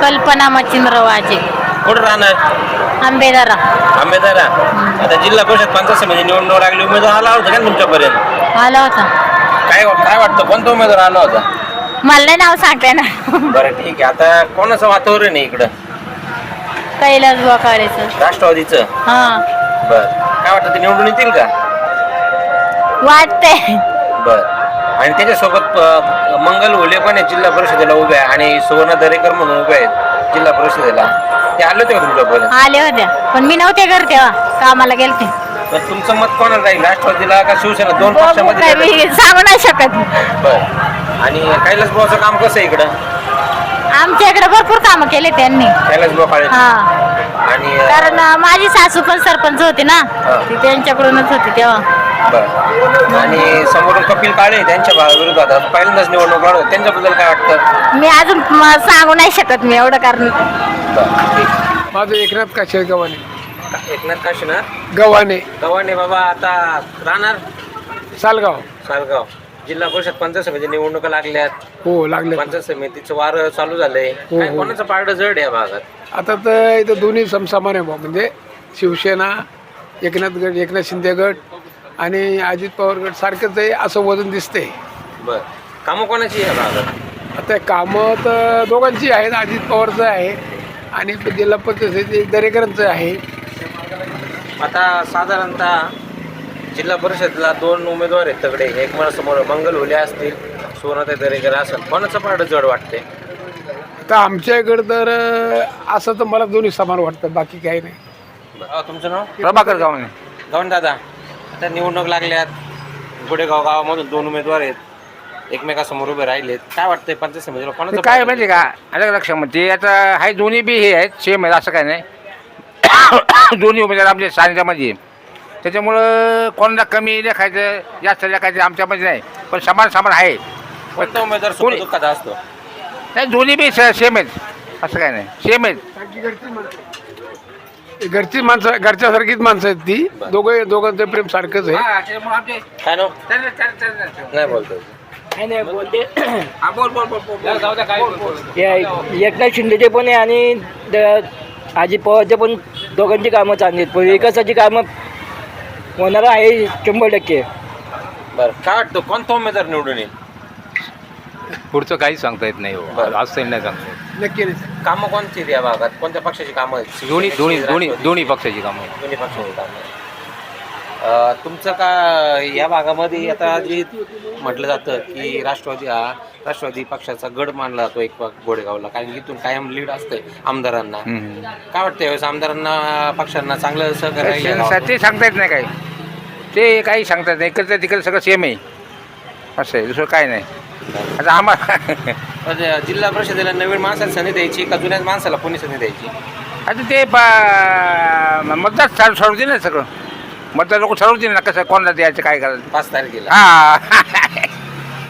कल्पना मच्छिंद्र वाजे, कुठं राहणार? आंबेदारा. आंबेदारा. आता जिल्हा परिषद पंचायत समिती निवडणूक लागली, उमेदवार आला होता का तुमच्यापर्यंत? आला होता. काय काय वाटतं, कोणता उमेदवार आला होता? मला नाही नाव सांगताय ना. बरं ठीक आहे. आता कोणाचं वातावरण आहे इकडं? कैलास बोकारेचं. राष्ट्रवादीचं. हा, बर, काय वाटतं ते निवडून येतील का? वाटतंय. बर. आणि त्याच्यासोबत मंगल हुले पण आहे, जिल्हा परिषदेला उभे आहे, आणि सुवर्ण दरेकर म्हणून उभे आहेत जिल्हा परिषदेला. ते आले होते का तुमच्यापर्यंत? आले होत्या पण मी नव्हते घर तेव्हा, कामाला गेलते. तर तुमचं मत कोणाला राहील, राष्ट्रवादीला का शिवसेना? दोन काय पक्षामध्ये. मी सांगू नाही शकत. बर. आणि कैलास भाऊचं काम कसं आहे इकडं? आमच्या इकडे भरपूर कामं केले त्यांनी. कैलास भाऊ काळे. हा, आणि कारण माझी सासू पण सरपंच होती ना, ती त्यांच्याकडूनच होती तेव्हा. बर. आणि समोरून कपिल काळे त्यांच्या विरोधात आता पहिल्यांदाच निवडणूक लढवत, त्यांच्याबद्दल काय वाटतं? मी अजून सांगू नाही शकत मी एवढं, कारण बरं, ठीक. माझं एकनाथ काशे गव्हाणे. एकनाथ काशीनाथ गव्हाणे गव्हाणे बाबा. आता राहणार सालगाव. सालगाव. जिल्हा परिषद पंचायत समिती निवडणुका लागल्यात. हो लागले. पंचायत समितीचं वार चालू झालंय. हो, काय हो. कोणाचं पारडं जड आहे या भागात? आता तर इथं दोन्ही समसमान आहे भाऊ, म्हणजे शिवसेना, एकनाथ शिंदे गट आणि अजित पवार गट सारखंच आहे असं वजन दिसतंय. बर. कामं कोणाची आहे या भागात? आता कामं तर दोघांची आहेत, अजित पवारचं आहे आणि जिल्हा परिषद दरेकरांचं आहे. आता साधारणतः जिल्हा परिषदला दोन उमेदवार आहेत तगडे. एक मला समोर मंगल हुले असतील, सुवर्णताई दरेकर असेल. कोणाचं पारडं जड वाटते? तर आमच्या इकडं तर असं तर मला दोन्ही समान वाटतं, बाकी काही नाही. तुमचं नाव? प्रभाकर गावाने. गवण दादा, आता निवडणूक लागल्यात. गुडेगाव गावामधून दोन उमेदवार आहेत, एकमेकासमोर उभे राहिलेत. काय वाटतंय पंचायत समितीला कोणाचं काय माहिती का, अलग लक्षामध्ये आता आहे, दोन्ही बी हे आहेत, सेम आहेत असं काय नाही. दोन्ही उमेदवार आमच्या सानिध्यामध्ये, त्याच्यामुळं कोणाला कमी लेखायचं जास्त लेखायचं आमच्यामध्ये नाही, पण समान समान आहे. कोणता उमेदवार सुख दुःखाचा असतो? नाही, दोन्ही बी सेम आहेत असं काय नाही, सेम आहेत. घरची माणसं, घरच्यासारखीच माणसं आहेत ती. दोघांचं प्रेम सारखंच आहे. काय नाव? नाही बोलतो. एकनाथ शिंदेचे पण आहे आणि अजित पवारचे पण, दोघांची कामं चांगली आहेत. पण विकासाची कामं होणार आहे 100%. बरं, काय वाटतं कोणता उमेदवार निवडून येईल? पुढचं काहीच सांगता येत नाही हो, बरं. असं नाही सांगता येत. नक्की नाही. कामं कोणती आहेत या भागात? कोणत्या पक्षाची कामं आहेत? दोन्ही दोन्ही दोन्ही दोन्ही पक्षाची कामं आहेत. दोन्ही पक्षाची कामं आहेत. तुमचं का या भागामध्ये आता जे म्हटलं जातं की राष्ट्रवादी पक्षाचा गड मानला जातो एक गोडेगावला, कारण इथून कायम लीड असते आमदारांना. काय वाटतं यावेळेस आम्दारांना, पक्षांना चांगलं सहकार्य? ते सांगता येत नाही काही, ते काही सांगता येत नाही. इकडचं तिकडं सगळं सेम आहे असं आहे, दुसरं काय नाही. आता आम्हाला जिल्हा परिषदेला नवीन माणसाला संधी द्यायची का जुन्याच माणसाला कोणी संधी द्यायची? आता ते मतदार ठरवते ना सगळं, मतदार लोक ठरवते ना कसं कोणाला द्यायचं काय करायचं. 5 तारखेला. हां